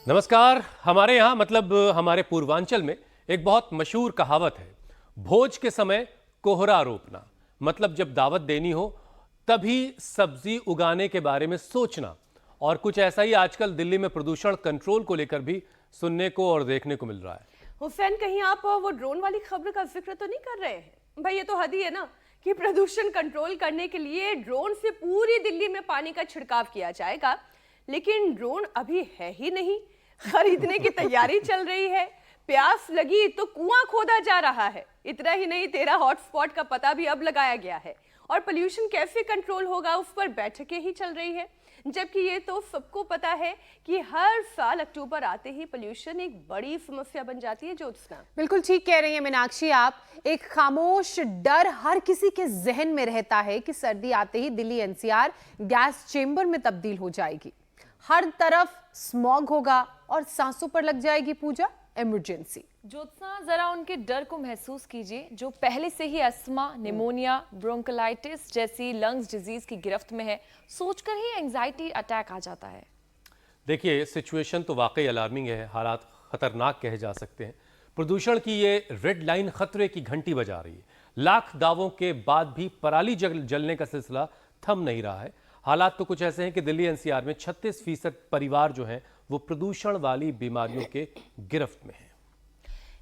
नमस्कार। हमारे यहाँ मतलब हमारे पूर्वांचल में एक बहुत मशहूर कहावत है, भोज के समय कोहरा रोपना। मतलब जब दावत देनी हो तभी सब्जी उगाने के बारे में सोचना। और कुछ ऐसा ही आजकल दिल्ली में प्रदूषण कंट्रोल को लेकर भी सुनने को और देखने को मिल रहा है। हुसैन, कहीं आप वो ड्रोन वाली खबर का जिक्र तो नहीं कर रहे हैं? भाई ये तो हद ही है ना कि प्रदूषण कंट्रोल करने के लिए ड्रोन से पूरी दिल्ली में पानी का छिड़काव किया जाएगा, लेकिन ड्रोन अभी है ही नहीं। खरीदने की तैयारी चल रही है, प्यास लगी तो कुआं खोदा जा रहा है। इतना ही नहीं, 13 हॉटस्पॉट का पता भी अब लगाया गया है और पोल्यूशन कैसे कंट्रोल होगा उस पर बैठकें ही चल रही है। जबकि ये तो सबको पता है कि हर साल अक्टूबर आते ही पोल्यूशन एक बड़ी समस्या बन जाती है। ज्योत्सना बिल्कुल ठीक कह रही हैं मीनाक्षी आप। एक खामोश डर हर किसी के जहन में रहता है कि सर्दी आते ही दिल्ली एनसीआर गैस चेंबर में तब्दील हो जाएगी। हर तरफ स्मॉग होगा और सांसों पर लग जाएगी पूजा इमरजेंसी। ज्योत्सना, जरा उनके डर को महसूस कीजिए जो पहले से ही अस्थमा, निमोनिया, ब्रोंकोलाइटिस जैसी लंग्स डिजीज की गिरफ्त में है। सोचकर ही एंजाइटी अटैक आ जाता है। देखिए, सिचुएशन तो वाकई अलार्मिंग है, हालात खतरनाक कहे जा सकते हैं। प्रदूषण की ये रेड लाइन खतरे की घंटी बजा रही है। लाख दावों के बाद भी पराली जलने का सिलसिला थम नहीं रहा है। हालात तो कुछ ऐसे हैं कि दिल्ली एनसीआर में 36% परिवार जो हैं वो प्रदूषण वाली बीमारियों के गिरफ्त में हैं।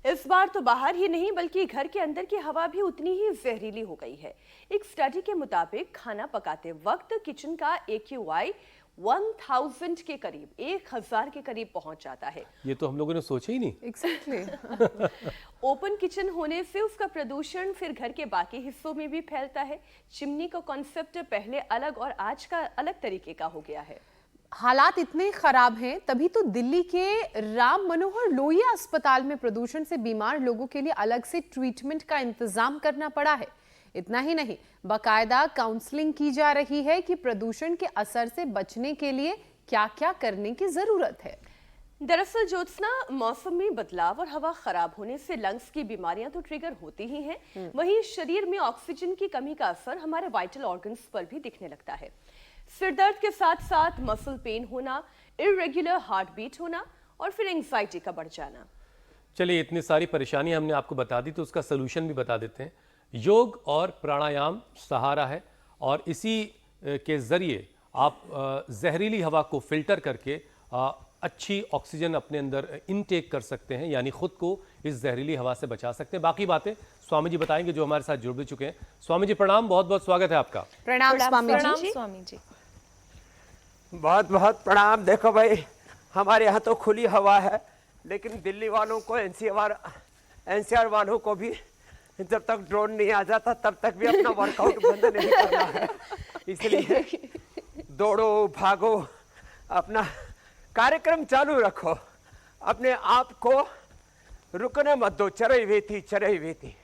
इस बार तो बाहर ही नहीं बल्कि घर के अंदर की हवा भी उतनी ही जहरीली हो गई है। एक स्टडी के मुताबिक खाना पकाते वक्त किचन का AQI 1000 के करीब, 1000 के करीब पहुंच जाता है। ये तो हम लोगों ने सोचा ही नहीं। एग्जैक्टली। ओपन किचन होने से उसका प्रदूषण फिर घर के बाकी हिस्सों में भी फैलता है। चिमनी का कॉन्सेप्ट पहले अलग और आज का अलग तरीके का हो गया है। हालात इतने खराब हैं तभी तो दिल्ली के राम मनोहर लोहिया अस्पताल में प्रदूषण से बीमार लोगों के लिए अलग से ट्रीटमेंट का इंतजाम करना पड़ा है। इतना ही नहीं, बाकायदा काउंसलिंग की जा रही है कि प्रदूषण के असर से बचने के लिए क्या-क्या करने की जरूरत है। दरअसल ज्योत्सना, मौसम में बदलाव और हवा खराब होने से लंग्स की बीमारियां तो ट्रिगर होती ही हैं। वहीं शरीर में ऑक्सीजन की कमी का असर हमारे वाइटल ऑर्गन्स पर भी दिखने लगता है। सिरदर्द के साथ साथ मसल पेन होना, इरेगुलर हार्ट बीट होना और फिर एंजाइटी का बढ़ जाना। चलिए, इतनी सारी परेशानी हमने आपको बता दी तो उसका सलूशन भी बता देते हैं। योग और प्राणायाम सहारा है और इसी के ज़रिए आप जहरीली हवा को फिल्टर करके अच्छी ऑक्सीजन अपने अंदर इनटेक कर सकते हैं, यानी खुद को इस जहरीली हवा से बचा सकते हैं। बाकी बातें स्वामी जी बताएंगे जो हमारे साथ जुड़ भी चुके हैं। स्वामी जी प्रणाम, बहुत बहुत स्वागत है आपका। प्रणाम स्वामी प्रणाम जी। स्वामी जी। बहुत बहुत प्रणाम। देखो भाई, हमारे यहाँ तो खुली हवा है, लेकिन दिल्ली वालों को, एनसीआर वालों को भी जब तक ड्रोन नहीं आ जाता तब तक भी अपना वर्कआउट बंद नहीं करना है। इसलिए दौड़ो भागो, अपना कार्यक्रम चालू रखो, अपने आप को रुकने मत दो। चरई वेती।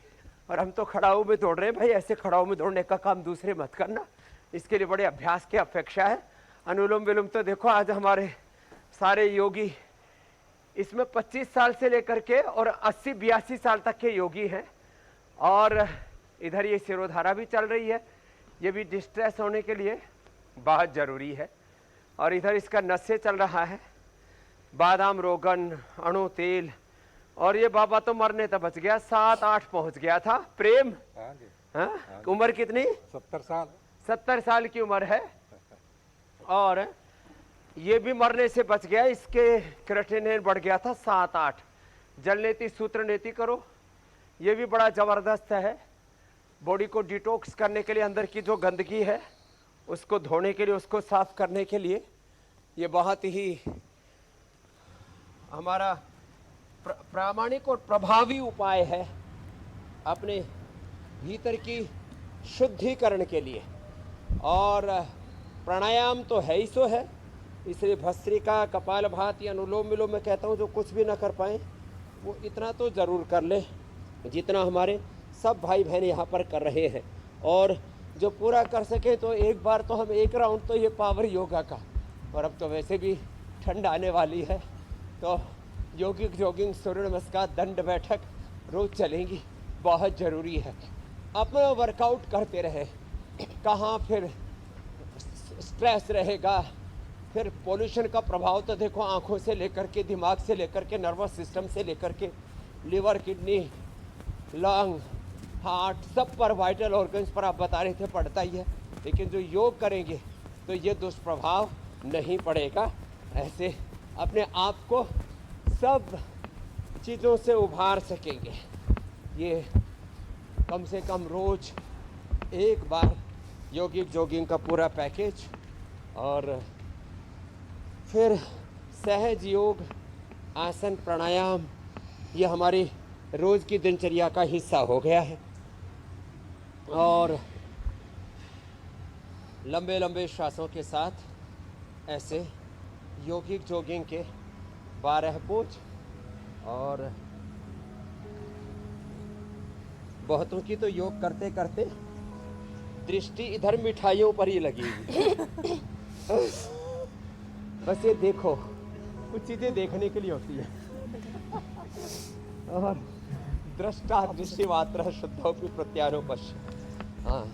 और हम तो खड़ाऊ में दौड़ रहे हैं भाई, ऐसे खड़ाऊ में दौड़ने का काम दूसरे मत करना। इसके लिए बड़े अभ्यास की अपेक्षा है। अनुलोम विलोम तो देखो, आज हमारे सारे योगी इसमें 25 साल से लेकर के और 80-82 साल तक के योगी हैं। और इधर ये सिरोधारा भी चल रही है, ये भी डिस्ट्रेस होने के लिए बहुत ज़रूरी है। और इधर इसका नशे चल रहा है, बादाम, रोगन, अणु तेल। और ये बाबा तो मरने तक बच गया, 7-8 पहुंच गया था। प्रेम, हाँ? उम्र कितनी? 70 साल की उम्र है। और ये भी मरने से बच गया, इसके क्रिएटिनिन बढ़ गया था 7-8। जल नीति, सूत्र नीति करो, ये भी बड़ा जबरदस्त है। बॉडी को डिटॉक्स करने के लिए, अंदर की जो गंदगी है उसको धोने के लिए, उसको साफ करने के लिए ये बहुत ही हमारा प्रामाणिक और प्रभावी उपाय है अपने भीतर की शुद्धिकरण के लिए। और प्राणायाम तो है ही सो है, इसलिए भस्त्रिका, कपालभाति, अनुलोम विलोम में कहता हूँ जो कुछ भी ना कर पाए वो इतना तो ज़रूर कर ले जितना हमारे सब भाई बहन यहाँ पर कर रहे हैं। और जो पूरा कर सके तो एक बार तो हम एक राउंड तो ये पावर योगा का, और अब तो वैसे भी ठंड आने वाली है तो योगिक जॉगिंग, सूर्य नमस्कार, दंड बैठक रोज़ चलेंगी, बहुत ज़रूरी है। अपना वर्कआउट करते रहे, कहाँ फिर स्ट्रेस रहेगा, फिर पोल्यूशन का प्रभाव तो देखो आंखों से लेकर के, दिमाग से लेकर के, नर्वस सिस्टम से लेकर के, लिवर, किडनी, लंग, हार्ट, सब पर, वाइटल ऑर्गन्स पर आप बता रहे थे पड़ता ही है। लेकिन जो योग करेंगे तो ये दुष्प्रभाव नहीं पड़ेगा। ऐसे अपने आप को सब चीज़ों से उभार सकेंगे। ये कम से कम रोज एक बार योगिक जॉगिंग का पूरा पैकेज, और फिर सहज योग, आसन, प्राणायाम, ये हमारी रोज की दिनचर्या का हिस्सा हो गया है। और लंबे लंबे श्वासों के साथ ऐसे योगिक जॉगिंग के 12 पोज, और बहुतों की तो योग करते करते दृष्टि इधर मिठाइयों पर ही लगी हुई। बस ये देखो, कुछ चीजें देखने के लिए होती है। और दृष्टा दृष्टिमात्र शुद्धोपि प्रत्यारोपश्य। हाँ,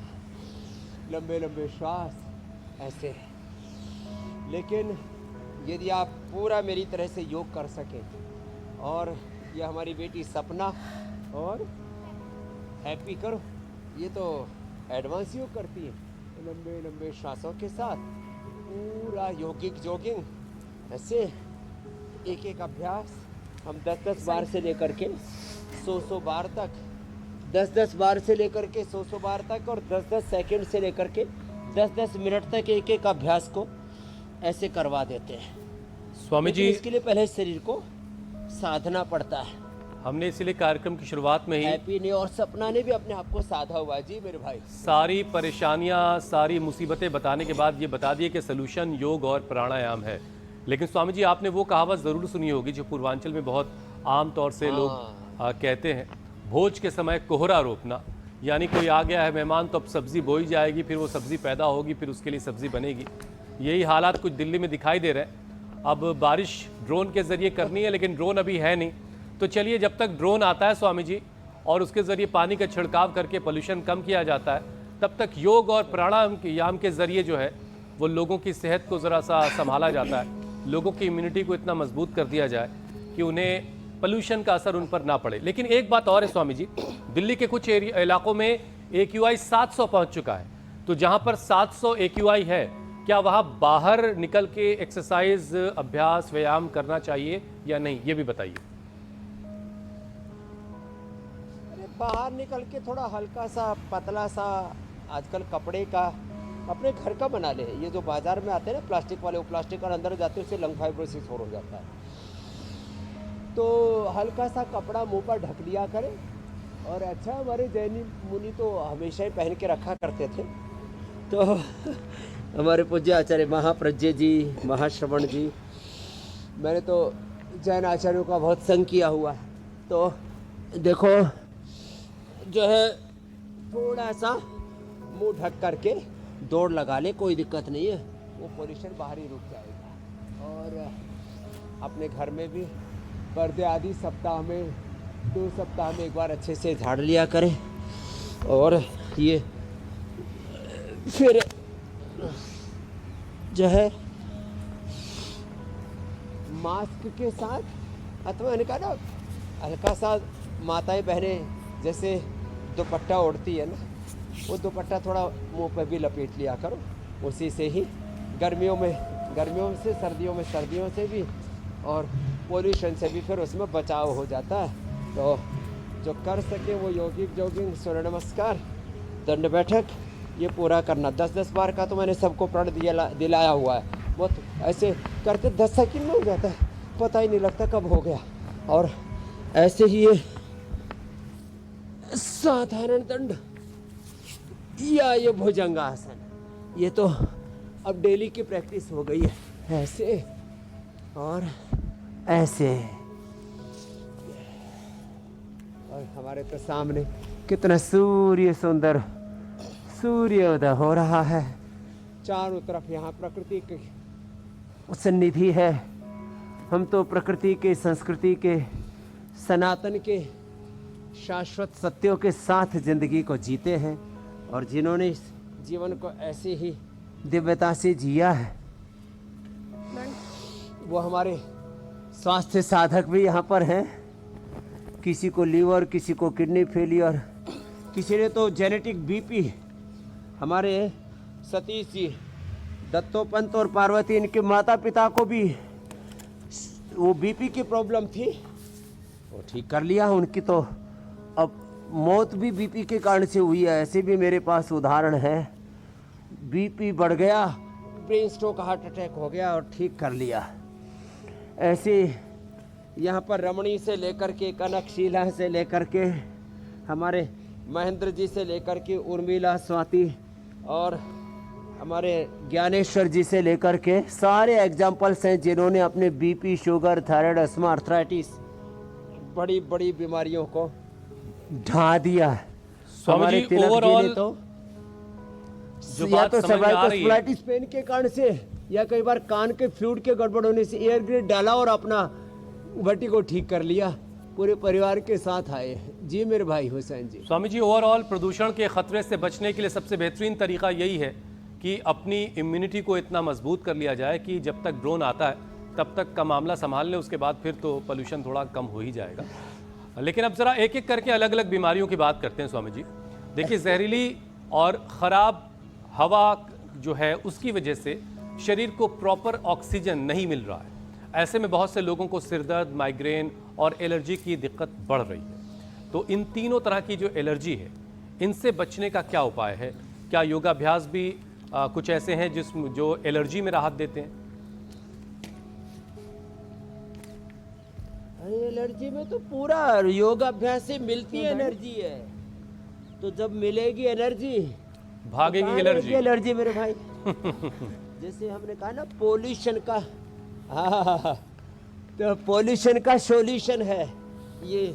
लंबे लंबे श्वास ऐसे। लेकिन यदि आप पूरा मेरी तरह से योग कर सकें, और यह हमारी बेटी सपना और हैप्पी करो, ये तो एडवांस योग करती है, लंबे लंबे श्वासों के साथ पूरा योगिक जॉगिंग ऐसे एक एक अभ्यास हम 10-10 बार से लेकर के 100 बार तक, 10-10 बार से लेकर के 100 बार तक, और 10-10 सेकंड से लेकर के 10-10 मिनट तक एक एक अभ्यास को ऐसे करवा देते हैं। स्वामी जी, इसके लिए पहले शरीर को साधना पड़ता है। हमने इसीलिए कार्यक्रम की शुरुआत में ही हैप्पी ने और सपना ने भी अपने आप को साधा हुआ। जी मेरे भाई, सारी परेशानियां, सारी मुसीबतें बताने के बाद ये बता दिए कि सलूशन योग और प्राणायाम है। लेकिन स्वामी जी, आपने वो कहावत ज़रूर सुनी होगी जो पूर्वांचल में बहुत आम तौर से लोग कहते हैं, भोज के समय कोहरा रोपना। यानी कोई आ गया है मेहमान तो अब सब्ज़ी बोई जाएगी, फिर वो सब्ज़ी पैदा होगी, फिर उसके लिए सब्ज़ी बनेगी। यही हालात कुछ दिल्ली में दिखाई दे रहे हैं। अब बारिश ड्रोन के ज़रिए करनी है, लेकिन ड्रोन अभी है नहीं। तो चलिए, जब तक ड्रोन आता है स्वामी जी और उसके ज़रिए पानी का छिड़काव करके पोल्यूशन कम किया जाता है, तब तक योग और प्राणायाम के ज़रिए जो है वो लोगों की सेहत को ज़रा सा संभाला जाता है। लोगों की इम्यूनिटी को इतना मजबूत कर दिया जाए कि उन्हें पोल्यूशन का असर उन पर ना पड़े। लेकिन एक बात और है स्वामी जी, दिल्ली के कुछ इलाकों में AQI 700 पहुँच चुका है। तो जहाँ पर 700 AQI है, क्या वहाँ बाहर निकल के एक्सरसाइज, अभ्यास, व्यायाम करना चाहिए या नहीं, ये भी बताइए। बाहर निकल के थोड़ा हल्का सा, पतला सा, आजकल कपड़े का, अपने घर का बना ले। ये जो बाजार में आते हैं ना प्लास्टिक वाले, वो प्लास्टिक और अंदर जाते हैं, उससे लंग फाइब्रोसिस हो जाता है। तो हल्का सा कपड़ा मुंह पर ढक लिया करें। और अच्छा, हमारे जैनी मुनि तो हमेशा ही पहन के रखा करते थे। तो हमारे पूज्य आचार्य महाप्रज्ञ जी, महाश्रवण जी, मैंने तो जैन आचार्यों का बहुत संग किया हुआ है। तो देखो, जो है थोड़ा सा मुंह ढक करके दौड़ लगा ले, कोई दिक्कत नहीं है, वो पोल्यूशन बाहर ही रुक जाएगा। और अपने घर में भी पर्दे आदि सप्ताह में 2 सप्ताह में एक बार अच्छे से झाड़ लिया करें। और ये फिर जो है मास्क के साथ, अथवा मैंने कहा ना, हल्का सा माताएं बहनें जैसे दुपट्टा ओढ़ती है ना, वो दुपट्टा थोड़ा मुंह पर भी लपेट लिया करो। उसी से ही गर्मियों से, सर्दियों से भी, और पोल्यूशन से भी फिर उसमें बचाव हो जाता है। तो जो कर सके वो योगिक जॉगिंग, सूर्य नमस्कार, दंड बैठक, ये पूरा करना। 10-10 बार का तो मैंने सबको प्रण दिलाया हुआ है। बहुत ऐसे करके 10 सेकंड में हो जाता है, पता ही नहीं लगता कब हो गया। और ऐसे ही ये साधारण दंड या ये भुजंगासन, ये तो अब डेली की प्रैक्टिस हो गई है। ऐसे और ऐसे। और हमारे तो सामने कितना सुंदर सूर्योदय हो रहा है। चारों तरफ यहाँ प्रकृति की सन्निधि है। हम तो प्रकृति के, संस्कृति के, सनातन के, शाश्वत सत्यों के साथ जिंदगी को जीते हैं। और जिन्होंने इस जीवन को ऐसे ही दिव्यता से जिया है, वो हमारे स्वास्थ्य साधक भी यहाँ पर हैं। किसी को लीवर, किसी को किडनी फेलियर, किसी ने तो जेनेटिक बीपी। हमारे सतीश जी, दत्तोपंत और पार्वती, इनके माता पिता को भी वो बीपी की प्रॉब्लम थी, वो ठीक कर लिया उनकी। तो अब मौत भी बीपी के कारण से हुई है। ऐसे भी मेरे पास उदाहरण है, बीपी बढ़ गया, ब्रेन स्ट्रोक, हार्ट अटैक हो गया और ठीक कर लिया। ऐसे यहाँ पर रमणी से लेकर के, कनकशीला से लेकर के, हमारे महेंद्र जी से लेकर के, उर्मिला, स्वाति और हमारे ज्ञानेश्वर जी से लेकर के सारे एग्जाम्पल्स हैं जिन्होंने अपने BP, sugar, thyroid, asthma, arthritis, बड़ी बड़ी बीमारियों को ढा दिया। स्वामी जी, तिलक जी ने ओवरऑल तो जो या बात तो समझ में आ सर्वाइकल रही है, स्प्लाइटिस पेन के कारण से, या कई बार कान के फ्लूइड के गड़बड़ होने से एयर ग्रेड डाला और अपना भट्टी को ठीक कर लिया। पूरे परिवार के साथ आए। जी मेरे भाई हुसैन जी। स्वामी जी, ओवरऑल प्रदूषण के खतरे से बचने के लिए सबसे बेहतरीन तरीका यही है कि अपनी इम्यूनिटी को इतना मजबूत कर लिया जाए कि जब तक ड्रोन आता है तब तक का मामला संभाल लें, उसके बाद फिर तो पोल्यूशन थोड़ा कम हो ही जाएगा। लेकिन अब जरा एक एक करके अलग अलग बीमारियों की बात करते हैं स्वामी जी। देखिए, जहरीली और ख़राब हवा जो है उसकी वजह से शरीर को प्रॉपर ऑक्सीजन नहीं मिल रहा है। ऐसे में बहुत से लोगों को सिरदर्द, माइग्रेन और एलर्जी की दिक्कत बढ़ रही है। तो इन तीनों तरह की जो एलर्जी है, इनसे बचने का क्या उपाय है? क्या योगाभ्यास भी कुछ ऐसे हैं जो एलर्जी में राहत देते हैं? एनर्जी में तो पूरा योगाभ्यास से मिलती एनर्जी है। तो जब मिलेगी एनर्जी, भागेगी एलर्जी। एनर्जी मेरे भाई। जैसे हमने कहा ना, पोल्यूशन का, हाँ, तो पोल्यूशन का सॉल्यूशन है ये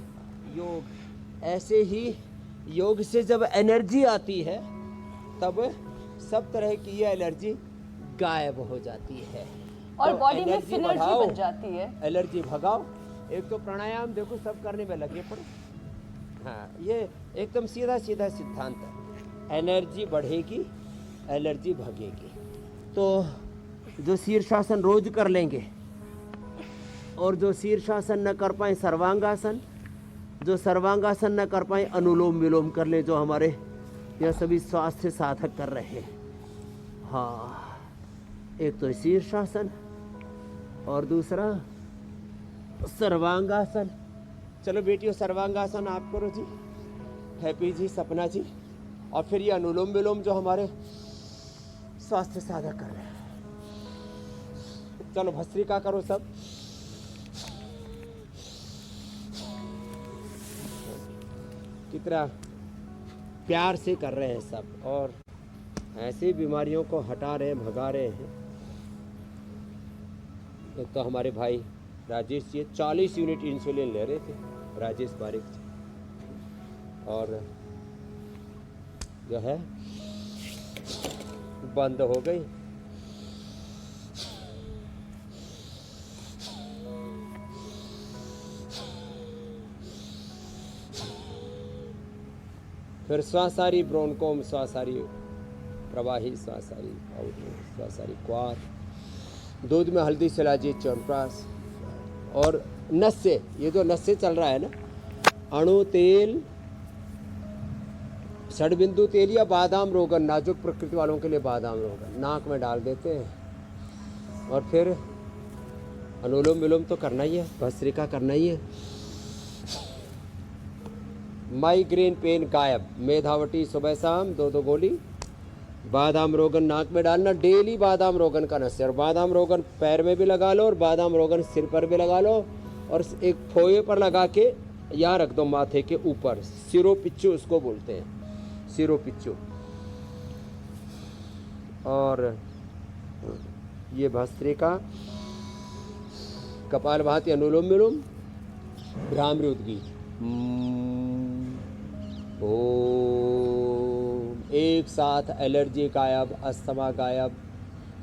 योग। ऐसे ही योग से जब एनर्जी आती है तब सब तरह की ये एनर्जी गायब हो जाती है और तो बॉडी में एनर्जी सिनर्जी बढ़ाओ, बन जाती है। एनर्जी भगाओ। एक तो प्राणायाम देखो सब करने में लगे पड़े। हाँ, ये एकदम सीधा सीधा सिद्धांत है। एनर्जी बढ़ेगी, एनर्जी भगेगी। तो जो शीर्षासन रोज कर लेंगे, और जो शीर्षासन न कर पाए सर्वांगासन, जो सर्वांगासन न कर पाए अनुलोम विलोम कर ले, जो हमारे यह सभी स्वास्थ्य साधक कर रहे हैं। हाँ, एक तो शीर्षासन और दूसरा सर्वांगासन। चलो बेटियों, सर्वांगासन आप करो जी, हैप्पी जी, सपना जी, और फिर ये अनुलोम विलोम जो हमारे स्वास्थ्य साधक कर रहे हैं। चलो भस्त्रिका करो सब। कितना प्यार से कर रहे हैं सब, और ऐसी बीमारियों को हटा रहे हैं, भगा रहे हैं। एक तो हमारे भाई राजेश जी 40 यूनिट इंसुलिन ले रहे थे, राजेश बारिक जी, और जो है बंद हो गई। फिर स्वासारी ब्रोनकोम, स्वासारी प्रवाही, स्वासारी आउटलेट, स्वासारी क्वार। दूध में हल्दी, शिलाजीत, च्यवनप्राश और नस्से। ये जो नस्से चल रहा है ना, अणु तेल, षडबिंदु तेल या बादाम रोगन, नाजुक प्रकृति वालों के लिए बादाम रोगन नाक में डाल देते हैं। और फिर अनुलोम विलोम तो करना ही है, भस्त्रिका करना ही है। माइग्रेन पेन गायब, मेधावटी सुबह शाम 2-2 गोली। बादाम रोगन नाक में डालना, डेली बादाम रोगन का नस्से। और बादाम रोगन पैर में भी लगा लो, और बादाम रोगन सिर पर भी लगा लो, और एक फोए पर लगा के यहाँ रख दो माथे के ऊपर। सिरो पिच्चू उसको बोलते हैं, सिरो पिच्चू। और ये भस्त्रिका, कपालभाति, अनुलोम विलोम, भ्रामरी उद्गीत। ओम। एक साथ एलर्जी गायब, अस्थमा गायब,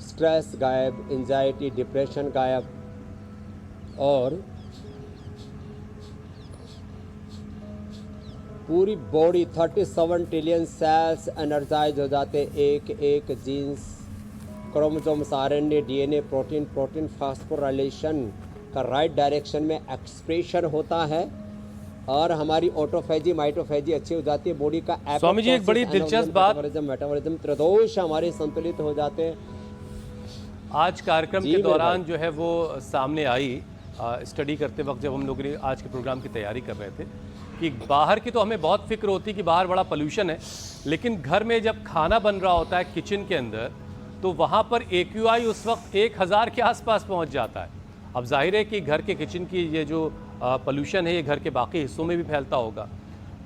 स्ट्रेस गायब, एंजाइटी, डिप्रेशन गायब, और पूरी बॉडी 37 ट्रिलियन सेल्स एनर्जाइज हो जाते एक एक genes chromosomes, RNA, DNA, protein phosphorylation का राइट डायरेक्शन में एक्सप्रेशन होता है और हमारी ऑटोफेजी माइटोफेजी अच्छी हो जाती है। बॉडी का स्वामी जी, एक बड़ी दिलचस्प बात, मेटाबॉलिज्म त्रिदोष हमारे संतुलित हो जाते हैं। आज कार्यक्रम जी के मेरे दौरान भाई। जो है वो सामने आई स्टडी करते वक्त, जब हम लोग ने आज के प्रोग्राम की तैयारी कर रहे थे, कि बाहर की तो हमें बहुत फिक्र होती है कि बाहर बड़ा पोल्यूशन है, लेकिन घर में जब खाना बन रहा होता है किचन के अंदर, तो वहाँ पर AQI उस वक्त 1000 के आसपास पहुँच जाता है। अब जाहिर है कि घर के किचन की ये जो पोल्यूशन है ये घर के बाकी हिस्सों में भी फैलता होगा।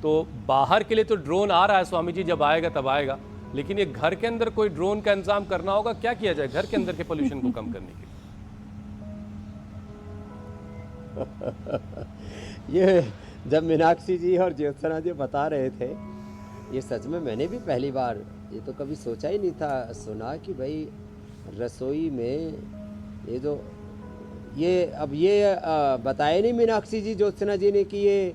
तो बाहर के लिए तो ड्रोन आ रहा है स्वामी जी, जब आएगा तब आएगा, लेकिन ये घर के अंदर कोई ड्रोन का इंतजाम करना होगा। क्या किया जाए घर के अंदर के पोल्यूशन को कम करने के लिए? ये जब मीनाक्षी जी और ज्योत्सना जी बता रहे थे, ये सच में मैंने भी पहली बार, ये तो कभी सोचा ही नहीं था, सुना कि भाई रसोई में ये जो अब ये बताया नहीं मीनाक्षी जी ज्योत्सना जी ने कि ये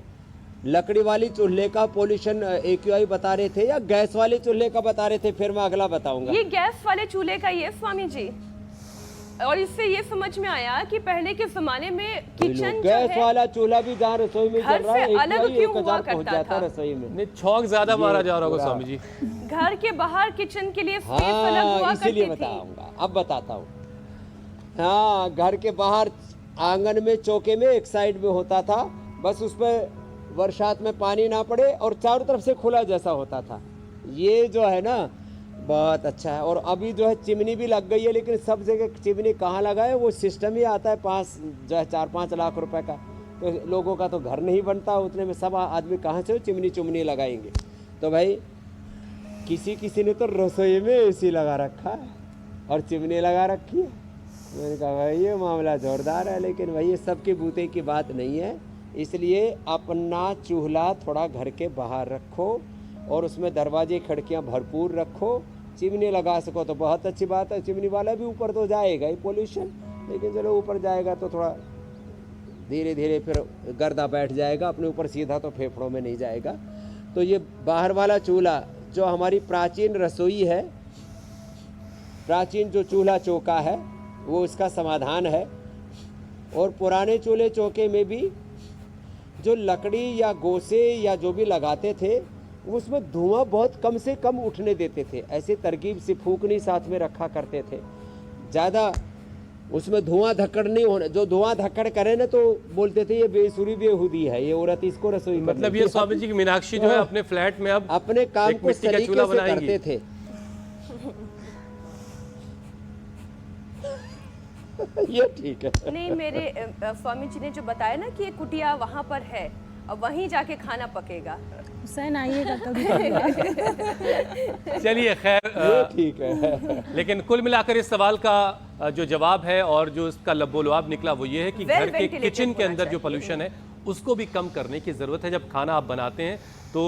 लकड़ी वाली चूल्हे का पोल्यूशन AQI बता रहे थे या गैस वाले चूल्हे का बता रहे थे? फिर मैं अगला बताऊंगा। ये गैस वाले चूल्हे का ही है स्वामी जी, और इससे ये समझ में आया कि पहले के जमाने में किचन जो गैस है वाला चूल्हा भी जहाँ रसोई में घर जल रहा है, से अलग AQI क्यों हुआ 1000 पहुंच करता जाता है था? रसोई में। नहीं, छौंक ज्यादा मारा जा रहा होगा पूरा। स्वामी जी। घर के बाहर किचन के लिए स्पेस अलग हुआ हाँ, इसीलिए करती थी। बताऊंगा, अब बताता हूँ। हाँ, घर के बाहर आंगन में चौके में एक साइड में होता था, बस उस पर बरसात में पानी ना पड़े और चारों तरफ से खुला जैसा होता था। ये जो है ना बहुत अच्छा है। और अभी जो है चिमनी भी लग गई है, लेकिन सब जगह चिमनी कहाँ लगा है, वो सिस्टम ही आता है 4-5 लाख रुपए का, तो लोगों का तो घर नहीं बनता उतने में, सब आदमी कहाँ से चिमनी लगाएंगे। तो भाई किसी ने तो रसोई में AC लगा रखा है और चिमनी लगा रखी है। मैंने कहा भाई ये मामला जोरदार है, लेकिन भाई ये सबके बूते की बात नहीं है। इसलिए अपना चूल्हा थोड़ा घर के बाहर रखो और उसमें दरवाजे खिड़कियां भरपूर रखो। चिमनी लगा सको तो बहुत अच्छी बात है। चिमनी वाला भी ऊपर तो जाएगा ही पोल्यूशन, लेकिन चलो ऊपर जाएगा तो थोड़ा धीरे धीरे फिर गर्दा बैठ जाएगा अपने ऊपर, सीधा तो फेफड़ों में नहीं जाएगा। तो ये बाहर वाला चूल्हा जो हमारी प्राचीन रसोई है, प्राचीन जो चूल्हा चौका है, वो इसका समाधान है। और पुराने चूल्हे चौके में भी जो लकड़ी या गोसे या जो भी लगाते थे, उसमें धुआं बहुत कम से कम उठने देते थे। ऐसे तरकीब से फूकनी साथ में रखा करते थे, ज़्यादा उसमें धुआं धक्कड़ नहीं होने। जो धुआं धक्कड़ करे ना तो बोलते थे ये बेसुरी बेहुदी है, ये औरत इसको रसोई में मतलब ये स्वामी जी की मीनाक्षी जो है अपने फ्लैट में अब अपने काम एक को मिट्टी का सलीके चूल्हा से बनाएंगी। करते थे। ये ठीक है। नहीं, मेरे स्वामी जी ने जो बताया ना कि ये कुटिया वहाँ पर है और वहीं जाके खाना पकेगा। हुसैन आइएगा कभी। चलिए खैर, ये ठीक है। लेकिन कुल मिलाकर इस सवाल का जो जवाब है और जो इसका लब्बोलवाब निकला वो ये है कि Well घर के ventilated किचन के होना अंदर जो चाहिए। पोल्यूशन है उसको भी कम करने की ज़रूरत है। जब खाना आप बनाते हैं तो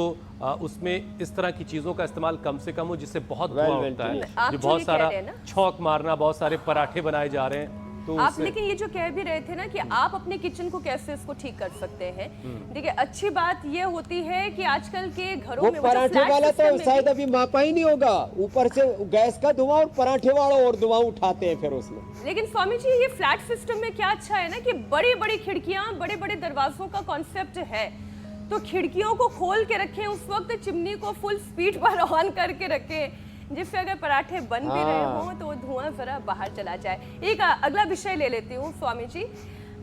उसमें इस तरह की चीज़ों का इस्तेमाल कम से कम हो जिससे बहुत Well धुआं होता है। आप जो जो बहुत ये सारा कह रहे हैं ना, छौंक मारना, बहुत सारे पराठे बनाए जा रहे हैं, तो आप उससे- लेकिन ये जो कह भी रहे थे ना कि आप अपने किचन को कैसे इसको ठीक कर सकते हैं। देखिए, अच्छी बात ये होती है कि आजकल के घरों वो में पराठे वाला तो शायद अभी मापा ही नहीं होगा, ऊपर से गैस का धुआं और पराठे वाला और धुआं उठाते हैं फिर उसमें। लेकिन स्वामी जी ये फ्लैट सिस्टम में क्या अच्छा है ना कि बड़ी बड़ी खिड़कियां, बड़े बड़े दरवाजों का कॉन्सेप्ट है, तो खिड़कियों को खोल के रखें, उस वक्त चिमनी को फुल स्पीड पर ऑन करके रखें, जिससे अगर पराठे बन भी रहे हों तो वो धुआं जरा बाहर चला जाए। एक अगला विषय ले लेती हूँ स्वामी जी।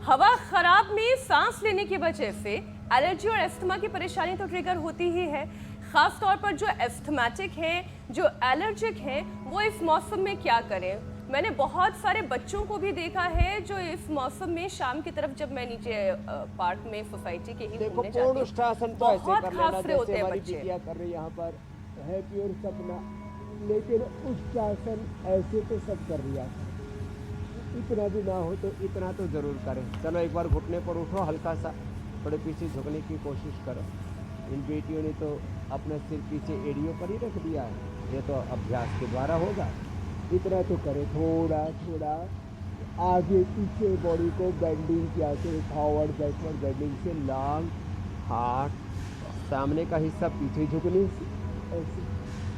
हवा खराब में सांस लेने की वजह से एलर्जी और एस्थमा की परेशानी तो ट्रिगर होती ही है। खास तौर पर जो एस्थमेटिक हैं, जो एलर्जिक हैं, वो इस मौसम में क्या करें? मैंने बहुत सारे बच्चों को भी देखा है जो इस मौसम में शाम की तरफ, जब मैं नीचे पार्क में सोसाइटी के ही देखो घूमने पूर्ण जाती हूँ, उष्टासन तो ऐसे बहुत कर लेना खासरे होते जैसे हैं हमारी बच्चे। बिटिया कर रही है यहाँ पर है प्योर सपना, लेकिन उष्टासन ऐसे तो सब कर रही है। इतना भी ना हो तो इतना तो जरूर करें। चलो एक बार घुटने पर उठो, हल्का सा थोड़े पीछे झुकने की कोशिश करो। इन बेटियों ने तो अपना सिर पीछे एड़ियों पर ही रख दिया है, ये तो अभ्यास के द्वारा होगा। इतना तो करें, थोड़ा थोड़ा आगे पीछे बॉडी को बेंडिंग किया से, फॉरवर्ड बैकवर्ड बेंडिंग से, लॉन्ग हार्ट, सामने का हिस्सा पीछे झुकने से ऐसे,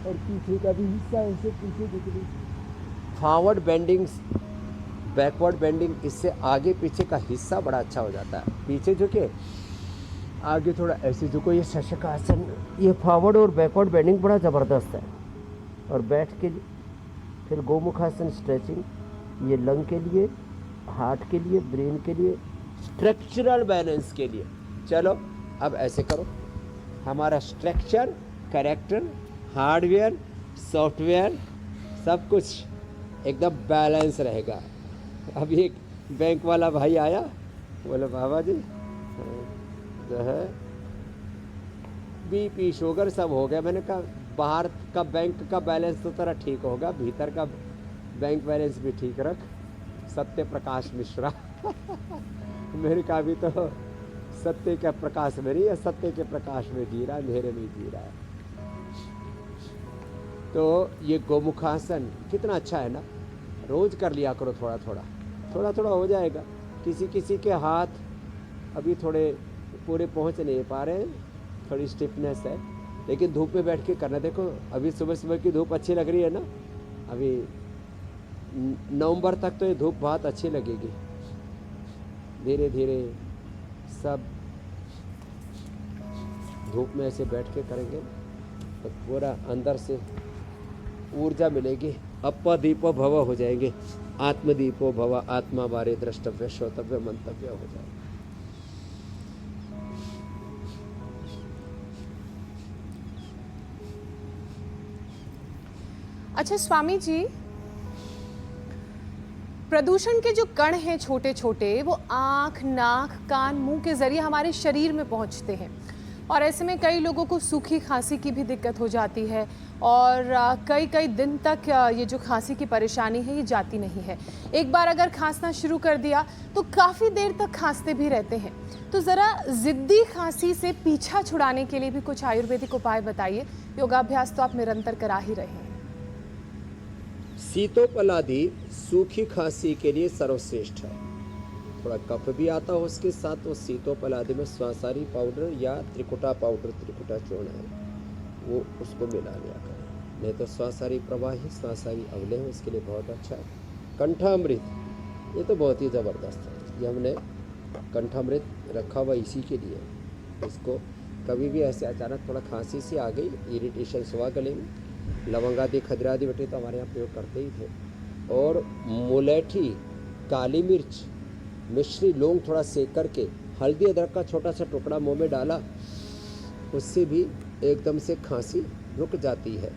और पीछे का भी हिस्सा ऐसे पीछे झुकने से। फॉरवर्ड बेंडिंग, बैकवर्ड बेंडिंग, इससे आगे पीछे का हिस्सा बड़ा अच्छा हो जाता है। पीछे झुके, आगे थोड़ा ऐसे झुको, ये शशकासन, ये फॉरवर्ड और बैकवर्ड बेंडिंग बड़ा ज़बरदस्त है। और बैठ के फिर गोमुखासन स्ट्रेचिंग, ये लंग के लिए, हार्ट के लिए, ब्रेन के लिए, स्ट्रक्चरल बैलेंस के लिए। चलो अब ऐसे करो, हमारा स्ट्रक्चर, कैरेक्टर, हार्डवेयर, सॉफ्टवेयर सब कुछ एकदम बैलेंस रहेगा। अभी एक बैंक वाला भाई आया, बोले बाबा जी जो है बीपी शुगर सब हो गया। मैंने कहा बाहर का बैंक का बैलेंस तो तेरा ठीक होगा, भीतर का बैंक बैलेंस भी ठीक रख। सत्य प्रकाश मिश्रा मैंने कहा अभी तो सत्य का प्रकाश में नहीं है, सत्य के प्रकाश में जी रहा है, अंधेरे में जी रहा है। तो ये गोमुखासन कितना अच्छा है ना, रोज कर लिया करो, थोड़ा थोड़ा थोड़ा थोड़ा हो जाएगा। किसी किसी के हाथ अभी थोड़े पूरे पहुंच नहीं पा रहे हैं, थोड़ी स्टिफनेस है, लेकिन धूप में बैठ के करना। देखो अभी सुबह सुबह की धूप अच्छी लग रही है ना, अभी नवंबर तक तो ये धूप बहुत अच्छी लगेगी। धीरे धीरे सब धूप में ऐसे बैठ के करेंगे तो पूरा अंदर से ऊर्जा मिलेगी। अप्पा दीपो भव हो जाएंगे, आत्मदीपो भव, आत्मा बारे द्रष्टव्य श्रोतव्य मंतव्य हो जाएगा। अच्छा स्वामी जी, प्रदूषण के जो कण हैं छोटे छोटे, वो आँख, नाक, कान, मुंह के जरिए हमारे शरीर में पहुंचते हैं और ऐसे में कई लोगों को सूखी खांसी की भी दिक्कत हो जाती है और कई कई दिन तक ये जो खांसी की परेशानी है ये जाती नहीं है। एक बार अगर खांसना शुरू कर दिया तो काफ़ी देर तक खांसते भी रहते हैं। तो ज़रा ज़िद्दी खांसी से पीछा छुड़ाने के लिए भी कुछ आयुर्वेदिक उपाय बताइए। योगाभ्यास तो आप निरंतर करा ही रहे हैं। सीतोपलादि सूखी खांसी के लिए सर्वश्रेष्ठ है। थोड़ा कफ भी आता हो उसके साथ, तो सीतोपलादि में स्वासारी पाउडर या त्रिकुटा पाउडर, त्रिकुटा चूर्ण है, वो उसको मिला लिया करें। नहीं तो स्वासारी प्रवाही, स्वासारी अवले है, उसके लिए बहुत अच्छा है। कंठामृत, ये तो बहुत ही ज़बरदस्त है। ये हमने कंठामृत रखा हुआ इसी के लिए। इसको कभी भी ऐसे अचानक थोड़ा खांसी सी आ गई, इरिटेशन हुआ गले में, लवंगादि, खजरादि बटे तो हमारे यहाँ प्रयोग करते ही थे। और मुलेठी, काली मिर्च, मिश्री, लौंग थोड़ा सेक करके, हल्दी अदरक का छोटा सा टुकड़ा मुंह में डाला, उससे भी एकदम से खांसी रुक जाती है।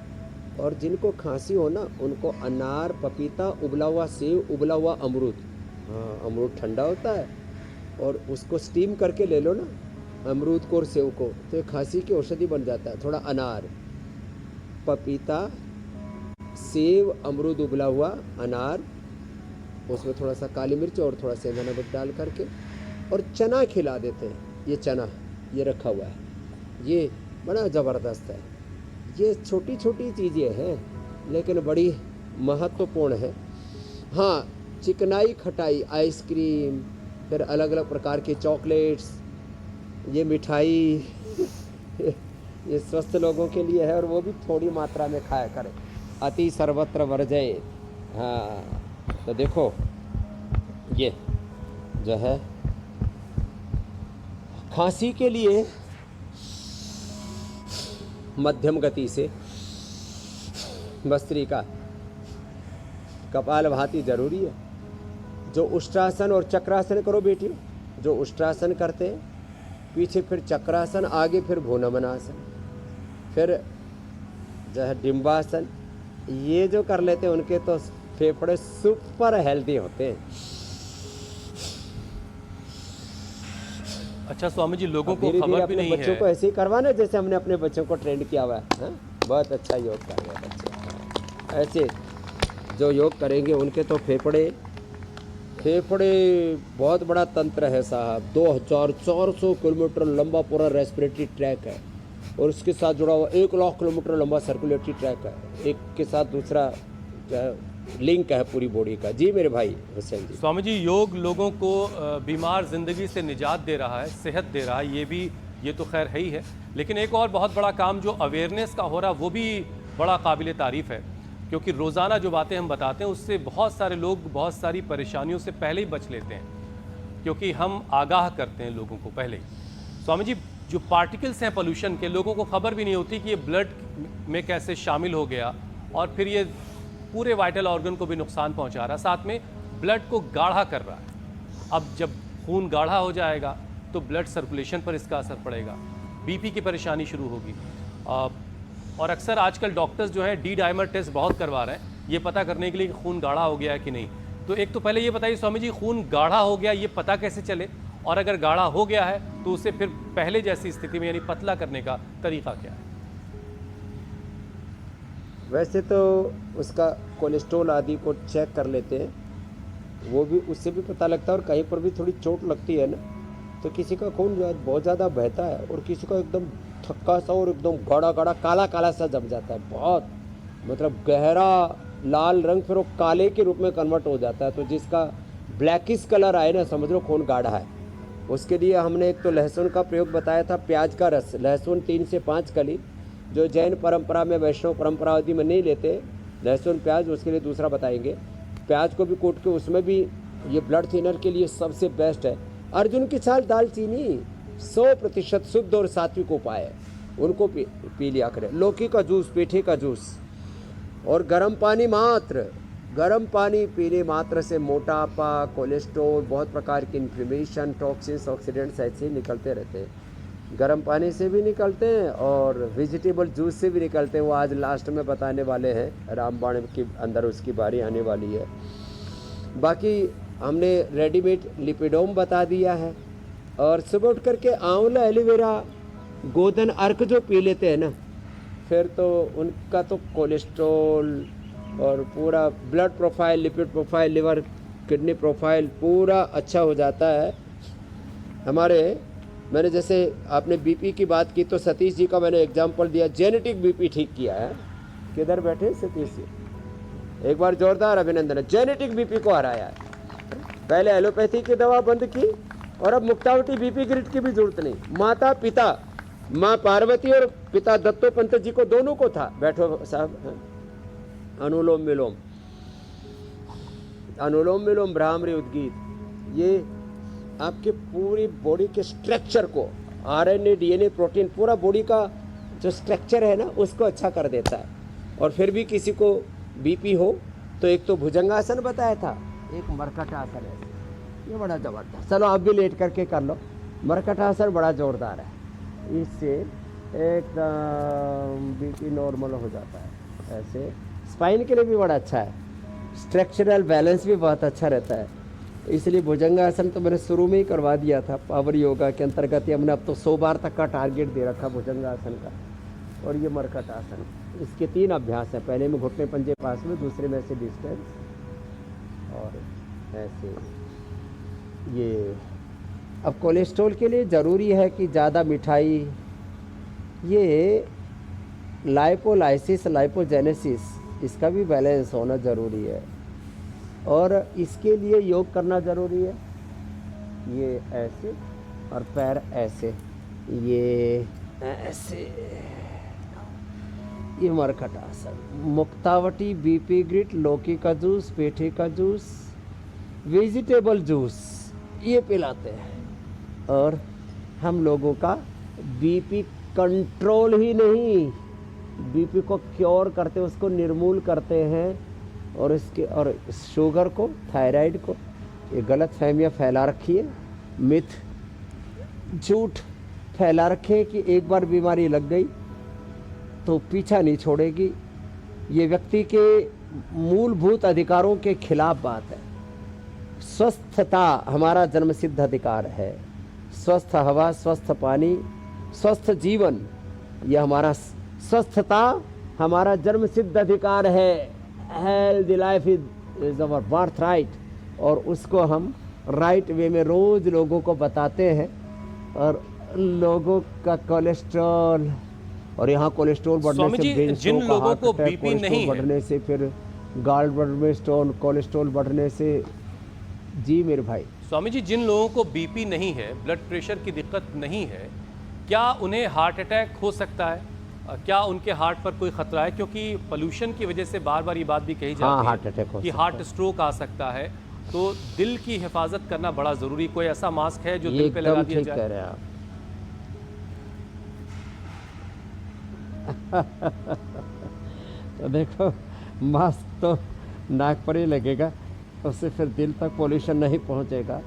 और जिनको खांसी हो ना, उनको अनार, पपीता, उबला हुआ सेव, उबला हुआ अमरूद, हाँ अमरूद ठंडा होता है, और उसको स्टीम करके ले लो ना अमरूद को और सेव को, तो ये खांसी की औषधि बन जाता है। थोड़ा अनार, पपीता, सेव, अमरूद उबला हुआ, अनार, उसमें थोड़ा सा काली मिर्च और थोड़ा सेंधा नमक डाल करके, और चना खिला देते हैं। ये चना ये रखा हुआ है, ये बड़ा ज़बरदस्त है। ये छोटी छोटी चीज़ें हैं लेकिन बड़ी महत्वपूर्ण है। हाँ, चिकनाई, खटाई, आइसक्रीम, फिर अलग अलग प्रकार के चॉकलेट्स, ये मिठाई ये स्वस्थ लोगों के लिए है, और वो भी थोड़ी मात्रा में खाया करें। अति सर्वत्र वर्जयेत। हाँ, तो देखो ये जो है खांसी के लिए मध्यम गति से भस्त्रिका, कपालभाति जरूरी है। जो उष्ट्रासन और चक्रासन करो बेटियों, जो उष्ट्रासन करते हैं, पीछे फिर चक्रासन, आगे फिर भूनमनासन, फिर जो है डिम्बासन, ये जो कर लेते हैं उनके तो फेफड़े सुपर हेल्दी होते हैं। अच्छा स्वामी जी, लोगों को धीरे खबर भी अपने नहीं बच्चों है। को ऐसे ही करवाना जैसे हमने अपने बच्चों को ट्रेंड किया हुआ है। हाँ? बहुत अच्छा योग कर रहे हैं बच्चे। ऐसे जो योग करेंगे उनके तो फेफड़े बहुत बड़ा तंत्र है साहब। 2400 किलोमीटर लंबा पूरा रेस्पिरेटरी ट्रैक है, और उसके साथ जुड़ा हुआ 1 लाख किलोमीटर लंबा सर्कुलेटरी ट्रैक है। एक के साथ दूसरा लिंक है पूरी बॉडी का। जी मेरे भाई हुसैन जी। स्वामी जी, योग लोगों को बीमार जिंदगी से निजात दे रहा है, सेहत दे रहा है, ये तो खैर है ही है, लेकिन एक और बहुत बड़ा काम जो अवेयरनेस का हो रहा है वो भी बड़ा काबिल तारीफ़ है। क्योंकि रोज़ाना जो बातें हम बताते हैं उससे बहुत सारे लोग बहुत सारी परेशानियों से पहले ही बच लेते हैं, क्योंकि हम आगाह करते हैं लोगों को पहले ही। स्वामी जी, जो पार्टिकल्स हैं पोल्यूशन के, लोगों को खबर भी नहीं होती कि ये ब्लड में कैसे शामिल हो गया और फिर ये पूरे वाइटल ऑर्गन को भी नुकसान पहुंचा रहा है, साथ में ब्लड को गाढ़ा कर रहा है। अब जब खून गाढ़ा हो जाएगा तो ब्लड सर्कुलेशन पर इसका असर पड़ेगा, बीपी की परेशानी शुरू होगी। और अक्सर आजकल डॉक्टर्स जो हैं डी डाइमर टेस्ट बहुत करवा रहे हैं ये पता करने के लिए कि खून गाढ़ा हो गया है कि नहीं। तो एक तो पहले ये बताइए स्वामी जी, खून गाढ़ा हो गया ये पता कैसे चले, और अगर गाढ़ा हो गया है तो उसे फिर पहले जैसी स्थिति में यानी पतला करने का तरीका क्या है? वैसे तो उसका कोलेस्ट्रॉल आदि को चेक कर लेते हैं, वो भी उससे भी पता लगता है। और कहीं पर भी थोड़ी चोट लगती है ना, तो किसी का खून बहुत ज़्यादा बहता है और किसी का एकदम थक्का सा और एकदम गाढ़ा गाढ़ा काला काला सा जम जाता है, बहुत मतलब गहरा लाल रंग, फिर वो काले के रूप में कन्वर्ट हो जाता है। तो जिसका ब्लैकिश कलर आए ना, समझ लो खून गाढ़ा है। उसके लिए हमने एक तो लहसुन का प्रयोग बताया था, प्याज का रस, लहसुन 3 से 5 कली, जो जैन परंपरा में वैष्णव परंपरा आदि में नहीं लेते लहसुन प्याज, उसके लिए दूसरा बताएंगे। प्याज को भी कूट के उसमें भी, ये ब्लड थिनर के लिए सबसे बेस्ट है। अर्जुन की छाल, दालचीनी 100% शुद्ध और सात्विक उपाय है, उनको पी लिया करें। लौकी का जूस, पेठे का जूस और गर्म पानी मात्र, गर्म पानी पीने मात्र से मोटापा, कोलेस्ट्रॉल, बहुत प्रकार की इन्फ्लेमेशन, टॉक्सिन्स, ऑक्सीडेंट्स ऐसे ही निकलते रहते हैं। गर्म पानी से भी निकलते हैं और वेजिटेबल जूस से भी निकलते हैं। वो आज लास्ट में बताने वाले हैं, रामबाण के अंदर उसकी बारी आने वाली है। बाकी हमने रेडीमेड लिपिडोम बता दिया है। और सुबह उठ करके आंवला, एलोवेरा, गोधन अर्क जो पी लेते हैं ना, फिर तो उनका तो कोलेस्ट्रॉल और पूरा blood profile, lipid profile, liver kidney profile पूरा अच्छा हो जाता है। मैंने जैसे आपने बीपी की बात की तो सतीश जी का मैंने एग्जांपल दिया, जेनेटिक बीपी ठीक किया है। किधर बैठे सतीश जी? एक बार जोरदार अभिनंदन, जेनेटिक बीपी को हराया है। पहले एलोपैथी की दवा बंद की और अब मुक्तावटी बीपी ग्रिड की भी जरूरत नहीं। माता पिता, माँ पार्वती और पिता दत्तोपंत जी को, दोनों को था। बैठो साहब, अनुलोम विलोम, अनुलोम विलोम, भ्रामरी, उद्गीत, ये आपके पूरी बॉडी के स्ट्रक्चर को, आरएनए, डीएनए, प्रोटीन, पूरा बॉडी का जो स्ट्रक्चर है ना उसको अच्छा कर देता है। और फिर भी किसी को बीपी हो तो एक तो भुजंगासन बताया था, एक मरकटासन है, ये बड़ा ज़बरदस्त। चलो आप भी लेट करके कर लो। मरकटासन बड़ा ज़ोरदार है, इससे एकदम बीपी नॉर्मल हो जाता है। ऐसे स्पाइन के लिए भी बड़ा अच्छा है, स्ट्रक्चरल बैलेंस भी बहुत अच्छा रहता है। इसलिए भुजंगासन तो मैंने शुरू में ही करवा दिया था पावर योगा के अंतर्गत ही। हमने अब तो 100 बार तक का टारगेट दे रखा भुजंगासन का। और ये मरकटासन, इसके 3 अभ्यास हैं। पहले में घुटने पंजे पास में, दूसरे में ऐसे डिस्टेंस, और ऐसे ये। अब कोलेस्ट्रॉल के लिए ज़रूरी है कि ज़्यादा मिठाई, ये लाइपोलाइसिस, लाइपोजेनेसिस, इसका भी बैलेंस होना ज़रूरी है। और इसके लिए योग करना ज़रूरी है। ये ऐसे और पैर ऐसे, ये ऐसे, ये मरकटासन। मुक्तावटी, बीपी ग्रिड, लौकी का जूस, पेठे का जूस, वेजिटेबल जूस, ये पिलाते हैं। और हम लोगों का बीपी कंट्रोल ही नहीं, बीपी को क्योर करते, उसको निर्मूल करते हैं। और इसके, और शुगर को, थायराइड को, ये गलत फहमियाँ फैला रखी है, मिथ, झूठ फैला रखे कि एक बार बीमारी लग गई तो पीछा नहीं छोड़ेगी। ये व्यक्ति के मूलभूत अधिकारों के खिलाफ बात है। स्वस्थता हमारा जन्मसिद्ध अधिकार है। स्वस्थ हवा, स्वस्थ पानी, स्वस्थ जीवन, यह हमारा, स्वस्थता हमारा जन्मसिद्ध अधिकार है। Healthy life is our birth right. और उसको हम राइट वे में रोज लोगों को बताते हैं। और लोगों का कोलेस्ट्रॉल, और यहाँ कोलेस्ट्रॉल बढ़ने से brain stroke, heart attack, cholesterol बढ़ने से फिर गाल ब्लडर में स्टोन, कोलेस्ट्रॉल बढ़ने से। जी मेरे भाई। स्वामी जी, जिन लोगों को बीपी नहीं है, ब्लड प्रेशर की दिक्कत नहीं है, क्या उन्हें हार्ट अटैक हो सकता है? क्या उनके हार्ट पर कोई खतरा है? क्योंकि पोल्यूशन की वजह से बार बार ये बात भी कही हाँ, जाती हार्ट है अटैक हो कि सकता हार्ट स्ट्रोक आ सकता है। तो दिल की हिफाजत करना बड़ा ज़रूरी। कोई ऐसा मास्क है जो ये दिल पे लगा एकदम दिया ठीक जाए? कह रहे हैं आप। तो देखो, मास्क तो नाक पर ही लगेगा, उससे फिर दिल तक पोल्यूशन नहीं पहुंचेगा।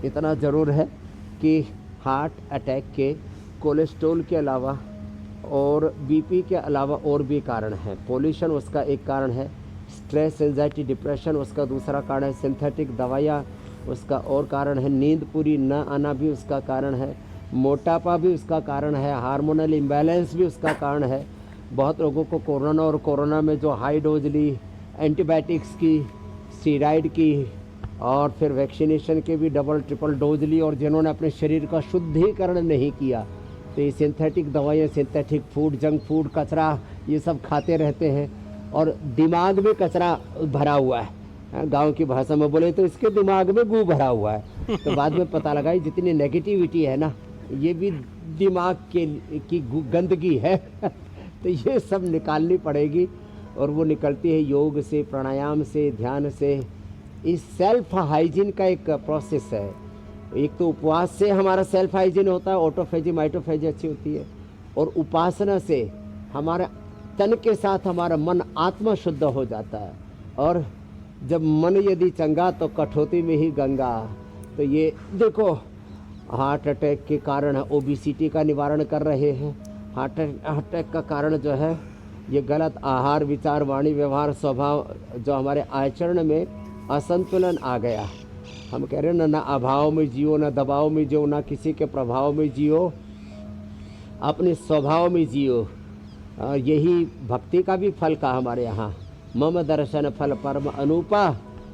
इतना ज़रूर है कि हार्ट अटैक के कोलेस्ट्रॉल के अलावा और बीपी के अलावा और भी कारण है। पोल्यूशन उसका एक कारण है, स्ट्रेस, एंजाइटी, डिप्रेशन उसका दूसरा कारण है, सिंथेटिक दवाइयाँ उसका और कारण है, नींद पूरी न आना भी उसका कारण है, मोटापा भी उसका कारण है, हार्मोनल इम्बैलेंस भी उसका कारण है। बहुत लोगों को कोरोना में जो हाई डोज ली, एंटीबायोटिक्स की, स्टीराइड की और फिर वैक्सीनेशन के भी डबल ट्रिपल डोज ली, और जिन्होंने अपने शरीर का शुद्धिकरण नहीं किया, तो ये सिंथेटिक दवाइयाँ, सिंथेटिक फूड, जंक फूड, कचरा ये सब खाते रहते हैं और दिमाग में कचरा भरा हुआ है। गांव की भाषा में बोले तो इसके दिमाग में गू भरा हुआ है। तो बाद में पता लगा जितनी नेगेटिविटी है ना, ये भी दिमाग की गंदगी है। तो ये सब निकालनी पड़ेगी, और वो निकलती है योग से, प्राणायाम से, ध्यान से। इस सेल्फ हाइजीन का एक प्रोसेस है। एक तो उपवास से हमारा सेल्फ हाइजीन होता है, ऑटोफेजी माइटोफेजी अच्छी होती है, और उपासना से हमारा तन के साथ हमारा मन आत्मा शुद्ध हो जाता है। और जब मन यदि चंगा तो कठौती में ही गंगा। तो ये देखो, हार्ट अटैक के कारण ओबिसिटी का निवारण कर रहे हैं। हार्ट अटैक का कारण जो है ये गलत आहार, विचार, वाणी, व्यवहार, स्वभाव, जो हमारे आचरण में असंतुलन आ गया। हम कह रहे हैं ना अभाव में जियो, ना दबाव में जियो, ना किसी के प्रभाव में जियो, अपने स्वभाव में जियो। और यही भक्ति का भी फल का हमारे यहाँ, मम दर्शन फल परम अनूपा,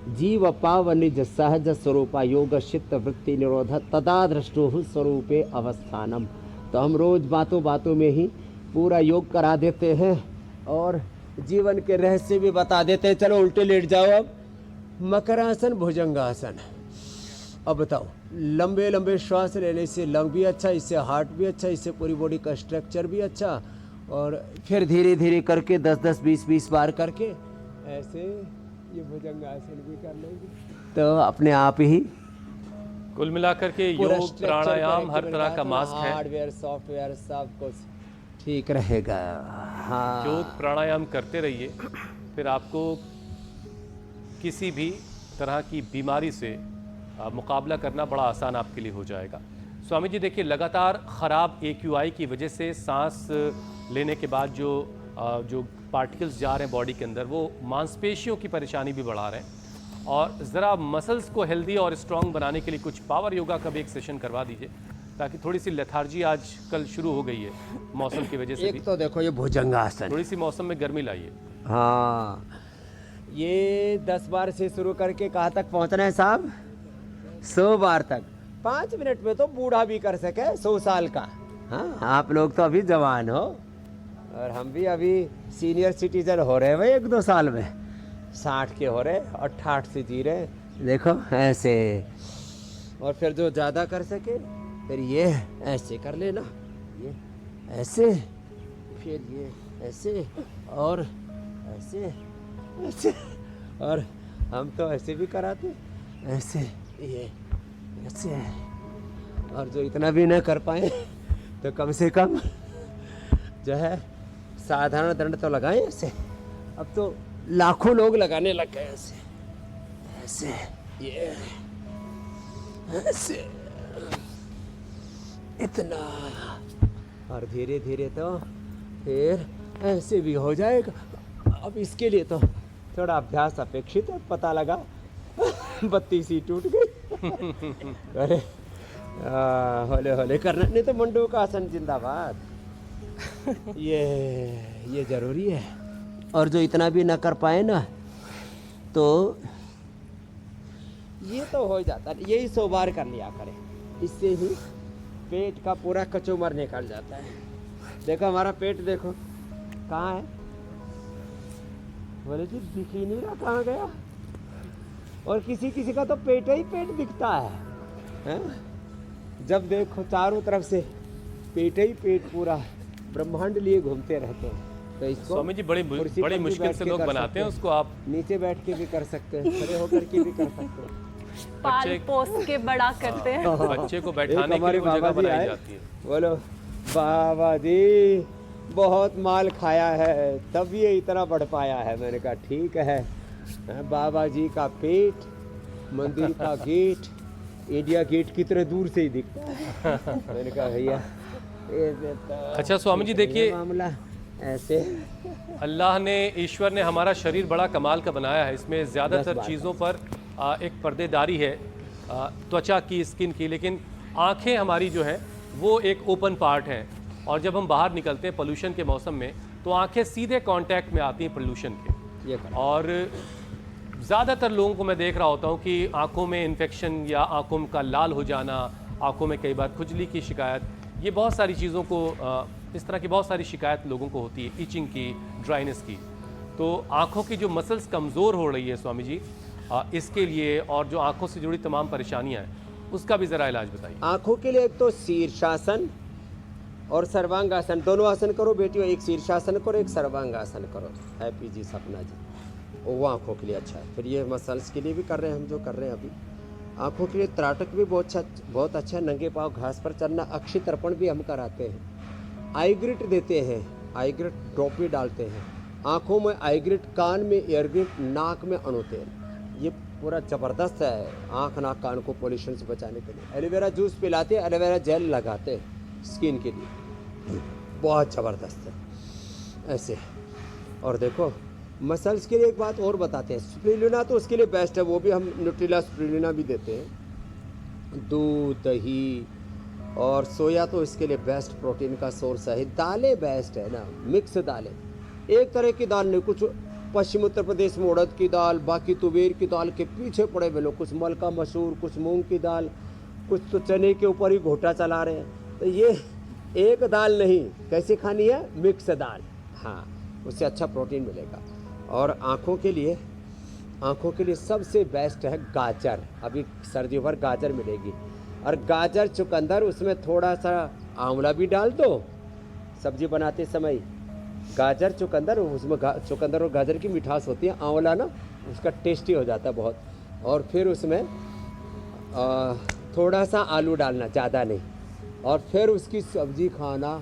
जीव पाव निज सहज स्वरूपा, योग चित्त वृत्ति निरोध तदा दृष्टु स्वरूपे अवस्थानम। तो हम रोज बातों बातों में ही पूरा योग करा देते हैं और जीवन के रहस्य भी बता देते हैं। चलो उल्टे लेट जाओ। अब मकरासन, भुजंगासन। अब बताओ, लंबे लंबे श्वास लेने से लंग भी अच्छा, इससे हार्ट भी अच्छा, इससे पूरी बॉडी का स्ट्रक्चर भी अच्छा। और फिर धीरे धीरे करके 10-10, 20-20 बार करके ऐसे ये भुजंगासन भी कर लेंगे तो अपने आप ही कुल मिलाकर के योग, प्राणायाम, हर तरह का मास्क है। हार्डवेयर, सॉफ्टवेयर सब कुछ ठीक रहेगा। हाँ, योग प्राणायाम करते रहिए, फिर आपको किसी भी तरह की बीमारी से मुकाबला करना बड़ा आसान आपके लिए हो जाएगा। स्वामी जी देखिए, लगातार ख़राब AQI की वजह से सांस लेने के बाद जो पार्टिकल्स जा रहे हैं बॉडी के अंदर, वो मांसपेशियों की परेशानी भी बढ़ा रहे हैं। और ज़रा मसल्स को हेल्दी और स्ट्रॉन्ग बनाने के लिए कुछ पावर योगा का भी एक सेशन करवा दीजिए, ताकि थोड़ी सी लेथार्जी आज कल शुरू हो गई है मौसम की वजह से भी। एक तो देखो ये भुजंगासन, थोड़ी सी मौसम में गर्मी लाइए। हाँ, ये 10 बार से शुरू करके कहाँ तक पहुँचना है साहब? 100 बार तक। 5 मिनट में तो बूढ़ा भी कर सके 100 साल का। हाँ, आप लोग तो अभी जवान हो और हम भी अभी सीनियर सिटीजन हो रहे हैं भाई, 1-2 साल में 60 के हो रहे, 68 से जी रहे। देखो ऐसे, और फिर जो ज़्यादा कर सके फिर ये ऐसे कर लेना, ये ऐसे, फिर ये ऐसे और ऐसे ऐसे, और हम तो ऐसे भी कराते, ऐसे, ये ऐसे। और जो इतना भी न कर पाए तो कम से कम जो है साधारण दंड तो लगाएं ऐसे। अब तो लाखों लोग लगाने लग गए ऐसे ऐसे, ये ऐसे, इतना। और धीरे धीरे तो फिर ऐसे भी हो जाएगा। अब इसके लिए तो थोड़ा अभ्यास अपेक्षित है। पता लगा बत्ती सी टूट गई। अरे होले होले करना, नहीं तो मंडूका आसन जिंदाबाद। ये जरूरी है। और जो इतना भी ना कर पाए ना, तो ये तो हो जाता है। यही 100 बार कर लिया करें, इससे ही पेट का पूरा कचूमर निकल जाता है। देखो हमारा पेट देखो कहाँ है, बोले जी दिख ही नहीं रहा कहाँ गया। और किसी किसी का तो पेट ही पेट दिखता है, जब देखो चारों तरफ से पेट ही पेट पूरा ब्रह्मांड लिए घूमते रहते हैं। तो इसको स्वामी जी बड़ी कुर्सी बड़ी पर भी मुश्किल बैठ से के लोग कर बनाते सकते हैं उसको। आप नीचे बैठ के भी कर सकते हैं, खड़े होकर के भी कर सकते हैं। पाल बच्चे पोस के बड़ा करते हैं। बच्चे को एक बैठाने के हमारे लिए वो जगह बाबा जी बनाई आए, जाती है। बोलो बाबा जी बहुत माल खाया है तब ये इतना बढ़ पाया है। मैंने कहा ठीक है, बाबा जी का पेट मंदिर का गेट इंडिया गेट की तरह दूर से ही दिखता है। मैंने कहा भैया अच्छा स्वामी जी देखिए, मामला ऐसे अल्लाह ने, ईश्वर ने हमारा शरीर बड़ा कमाल का बनाया है। इसमें 10 ज़्यादातर बार चीज़ों पर एक पर्देदारी है, त्वचा की, स्किन की, लेकिन आंखें हमारी जो हैं वो एक ओपन पार्ट हैं। और जब हम बाहर निकलते हैं पोल्यूशन के मौसम में तो आंखें सीधे कांटेक्ट में आती हैं पोल्यूशन के। ये कर। और ज़्यादातर लोगों को मैं देख रहा होता हूँ कि आंखों में इन्फेक्शन या आंखों का लाल हो जाना, आंखों में कई बार खुजली की शिकायत, ये बहुत सारी चीज़ों को इस तरह की बहुत सारी शिकायत लोगों को होती है, ईचिंग की, ड्राइनेस की। तो आंखों की जो मसल्स कमज़ोर हो रही है स्वामी जी, इसके लिए और जो आंखों से जुड़ी तमाम परेशानियां हैं उसका भी ज़रा इलाज बताइए। आंखों के लिए एक तो शीर्षासन और सर्वांगासन, दोनों आसन करो बेटियों। एक शीर्षासन करो, एक सर्वांगासन करो। हैप्पी जी, सपना जी, वो आंखों के लिए अच्छा है। फिर ये मसल्स के लिए भी कर रहे हैं हम, जो कर रहे हैं अभी। आंखों के लिए त्राटक भी बहुत अच्छा है। नंगे पाँव घास पर चलना, अक्षी तर्पण भी हम कराते हैं। आईग्रिट देते हैं, आईग्रिट ड्रॉप भी डालते हैं। आंखों में आईग्रिट, कान में एयरग्रिट, नाक में अणुतेल। ये पूरा ज़बरदस्त है आँख नाक कान को पोल्यूशन से बचाने के लिए। एलोवेरा जूस पिलाते हैं, एलोवेरा जेल लगाते हैं स्किन के लिए, बहुत ज़बरदस्त है ऐसे। और देखो मसल्स के लिए एक बात और बताते हैं, स्पिरुलिना तो उसके लिए बेस्ट है, वो भी हम न्यूट्रिला स्पिरुलिना भी देते हैं। दूध, दही और सोया तो इसके लिए बेस्ट प्रोटीन का सोर्स है। दालें बेस्ट है ना, मिक्स दालें, एक तरह की दाल नहीं। कुछ पश्चिम उत्तर प्रदेश में उड़द की दाल, बाकी तुवेर की दाल के पीछे पड़े हुए लोग, कुछ मलका मसूर, कुछ मूंग की दाल, कुछ तो चने के ऊपर ही घोटा चला रहे हैं। तो ये एक दाल नहीं, कैसे खानी है, मिक्स दाल, हाँ, उससे अच्छा प्रोटीन मिलेगा। और आँखों के लिए सबसे बेस्ट है गाजर। अभी सर्दियों भर गाजर मिलेगी, और गाजर चुकंदर, उसमें थोड़ा सा आंवला भी डाल दो सब्जी बनाते समय। गाजर चुकंदर, उसमें चुकंदर और गाजर की मिठास होती है, आंवला ना उसका टेस्टी हो जाता है बहुत। और फिर उसमें थोड़ा सा आलू डालना, ज़्यादा नहीं, और फिर उसकी सब्जी खाना।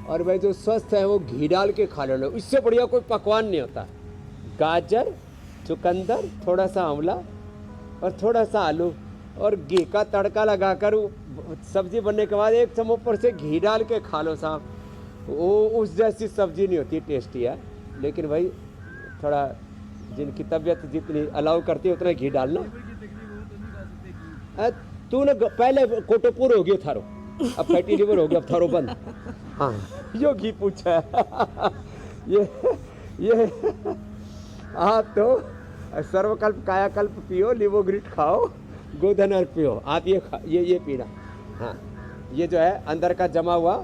और भाई जो स्वस्थ है वो घी डाल के खा लेना, इससे बढ़िया कोई पकवान नहीं होता। गाजर, चुकंदर, थोड़ा सा आंवला और थोड़ा सा आलू, और घी का तड़का लगाकर सब्जी बनने के बाद एक चम्मच ऊपर से घी डाल के खा लो साहब, वो उस जैसी सब्जी नहीं होती, टेस्टी है। लेकिन भाई थोड़ा जिनकी तबीयत जितनी अलाउ करती है उतना घी डालना। तूने पहले कोटोपुर हो गया थारो, अब फैटी लिवर हो गया, अब थारो बंद। हाँ, यो घी पूछा है। ये आप तो सर्वकल्प कायाकल्प पियो, लिवोग्रिट खाओ, गोधन पियो, आप ये पीना। हाँ, ये जो है अंदर का जमा हुआ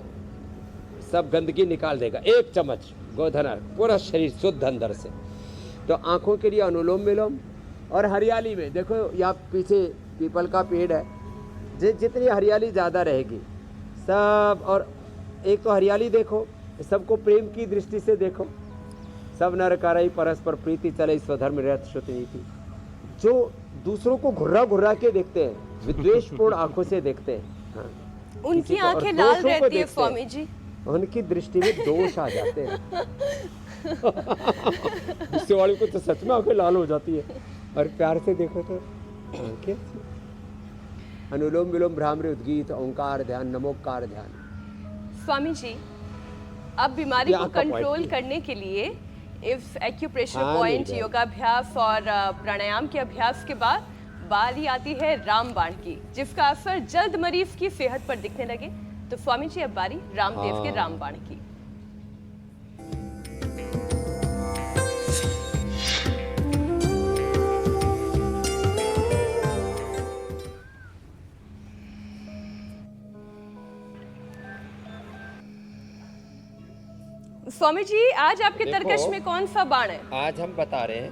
सब गंदगी निकाल देगा। 1 चम्मच गोधन, पूरा शरीर शुद्ध अंदर से। तो आँखों के लिए अनुलोम विलोम। और हरियाली में देखो, यहाँ पीछे पीपल का पेड़ है, जितनी हरियाली ज़्यादा रहेगी सब। और एक तो हरियाली देखो, सबको प्रेम की दृष्टि से देखो। सब नर करई परस्पर प्रीति चले स्वधर्म रथ श्रुति नीति। जो दूसरों को घुर्रा घुर्रा के देखते हैं, विद्वेषपूर्ण आंखों से देखते हैं, हाँ, उनकी किसी को और आंखें लाल दोषों को रहती है देखते हैं, स्वामी जी। उनकी दृष्टि में दोष आ जाते हैं। गुस्से वाले को तो सच में आंखें लाल हो जाती है, और प्यार से देखो तो आंखें। अनुलोम विलोम, भ्रामरी, उद्गीत, ओंकार ध्यान, नमोकार ध्यान। स्वामी जी, अब बीमारी ये को आपका कंट्रोल point करने के लिए इस एक्यूप्रेशर हाँ, पॉइंट, मिल योगाभ्यास और प्राणायाम के अभ्यास के बाद बारी आती है रामबाण की, जिसका असर जल्द मरीज की सेहत पर दिखने लगे। तो स्वामी जी, अब बारी रामदेव के रामबाण की। स्वामी जी, आज आपके देखो, तरकश में कौन सा बाण है? आज हम बता रहे हैं,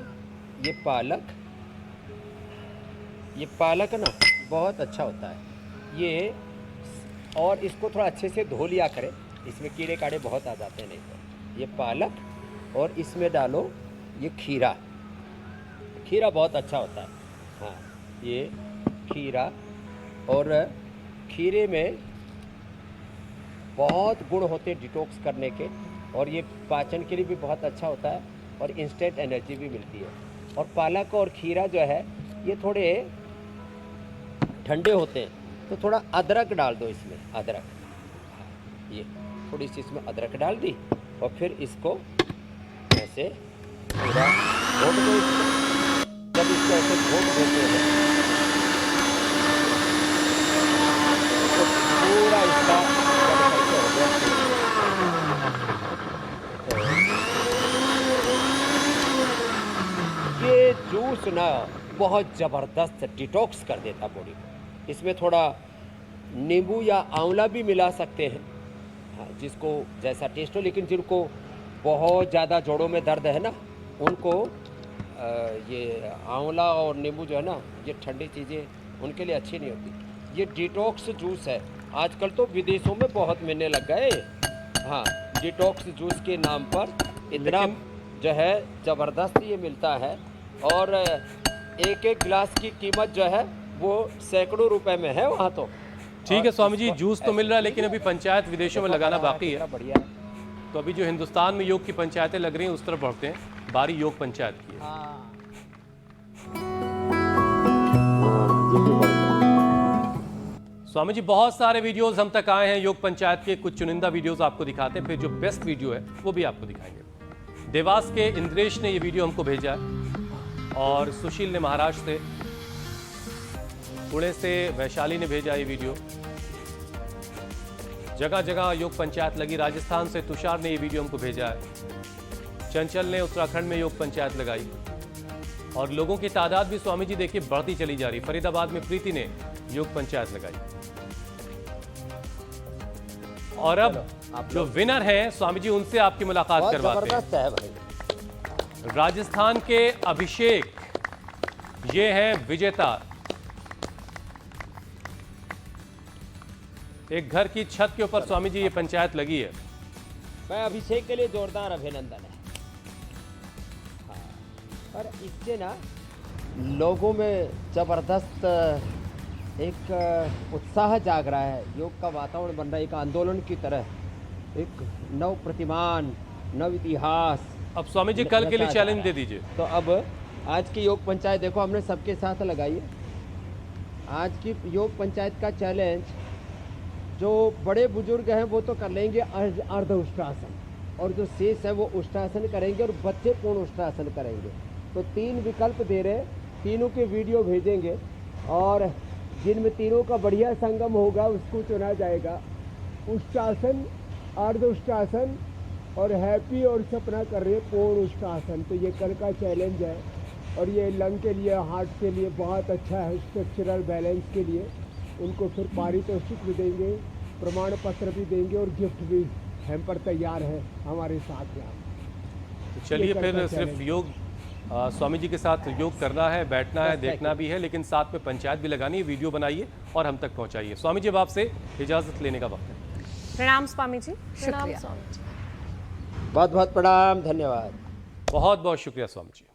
ये पालक ना बहुत अच्छा होता है ये। और इसको थोड़ा अच्छे से धो लिया करें, इसमें कीड़े काड़े बहुत आ जाते हैं नहीं तो। ये पालक और इसमें डालो ये खीरा, खीरा बहुत अच्छा होता है। हाँ, ये खीरा, और खीरे में बहुत गुण होते हैं डिटॉक्स करने के, और ये पाचन के लिए भी बहुत अच्छा होता है और इंस्टेंट एनर्जी भी मिलती है। और पालक और खीरा जो है ये थोड़े ठंडे होते हैं, तो थोड़ा अदरक डाल दो इसमें, अदरक, ये थोड़ी सी इसमें अदरक डाल दी, और फिर इसको ऐसे पूरा घोट दो इसको। जब इसको ऐसे घोट देते हैं तो पूरा इसका हो गया। ये जूस ना बहुत ज़बरदस्त डिटॉक्स कर देता बॉडी को। इसमें थोड़ा नींबू या आंवला भी मिला सकते हैं, हाँ, जिसको जैसा टेस्ट हो। लेकिन जिनको बहुत ज़्यादा जोड़ों में दर्द है ना, उनको ये आंवला और नींबू जो है ना, ये ठंडी चीज़ें उनके लिए अच्छी नहीं होती। ये डिटॉक्स जूस है, आजकल तो विदेशों में बहुत मिलने लग गए। हाँ, डिटॉक्स जूस के नाम पर इतना जो है ज़बरदस्त ये मिलता है, और एक एक गिलास की कीमत जो है वो सैकड़ों रुपए में है वहाँ तो। ठीक है स्वामी जी, जूस तो मिल रहा है, लेकिन अभी पंचायत विदेशों में लगाना बाकी है। बढ़िया। तो अभी जो हिंदुस्तान में योग की पंचायतें लग रही हैं उस तरफ बढ़ते हैं। बारी योग पंचायत की है। स्वामी जी, बहुत सारे वीडियोस हम तक आए हैं योग पंचायत के, कुछ चुनिंदा वीडियोस आपको दिखाते हैं, फिर जो बेस्ट वीडियो है वो भी आपको दिखाएंगे। देवास के इंद्रेश ने ये वीडियो हमको भेजा है, और सुशील ने महाराष्ट्र से, पुणे से वैशाली ने भेजा ये वीडियो। जगह जगह योग पंचायत लगी। राजस्थान से तुषार ने ये वीडियो हमको भेजा है। चंचल ने उत्तराखंड में योग पंचायत लगाई, और लोगों की तादाद भी स्वामी जी देखिए बढ़ती चली जा रही। फरीदाबाद में प्रीति ने योग पंचायत लगाई। और अब जो विनर हैं स्वामी जी, उनसे आपकी मुलाकात बहुत करवाते हैं। जबरदस्त है भाई। राजस्थान के अभिषेक, ये हैं विजेता। एक घर की छत के ऊपर स्वामी जी ये पंचायत लगी है। मैं अभिषेक के लिए जोरदार अभिनंदन है। हाँ, और इससे ना लोगों में जबरदस्त एक उत्साह जाग रहा है। योग का वातावरण बन रहा है एक आंदोलन की तरह, एक नव प्रतिमान, नव इतिहास। अब स्वामी जी कल के लिए चैलेंज दे दीजिए। तो अब आज की योग पंचायत देखो, हमने सबके साथ लगाई है। आज की योग पंचायत का चैलेंज, जो बड़े बुजुर्ग हैं वो तो कर लेंगे अर्ध उष्ट्रासन, और जो शेष है वो उष्ट्रासन करेंगे, और बच्चे पूर्ण उष्ट्रासन करेंगे। तो 3 विकल्प दे रहे, तीनों के वीडियो भेजेंगे, और जिनमें तीनों का बढ़िया संगम होगा उसको चुना जाएगा। उष्ट्रासन, अर्ध उष्ट्रासन और हैप्पी और सपना कर रहे पूर्ण उष्ट्रासन। तो ये कल का चैलेंज है, और ये लंग के लिए, हार्ट के लिए बहुत अच्छा है, स्ट्रक्चरल बैलेंस के लिए। उनको फिर पारितोषिक भी देंगे, प्रमाण पत्र भी देंगे, और गिफ्ट भी हैम्पर तैयार है हमारे साथ यहाँ। तो चलिए फिर सिर्फ योग स्वामी जी के साथ योग करना है, बैठना है, देखना भी है, लेकिन साथ में पंचायत भी लगानी है। वीडियो बनाइए और हम तक पहुंचाइए। स्वामी जी, अब आपसे इजाजत लेने का वक्त है। प्रणाम स्वामी जी। प्रणाम शुक्रिया। स्वामी जी। बहुत बहुत प्रणाम, धन्यवाद। बहुत बहुत शुक्रिया स्वामी जी।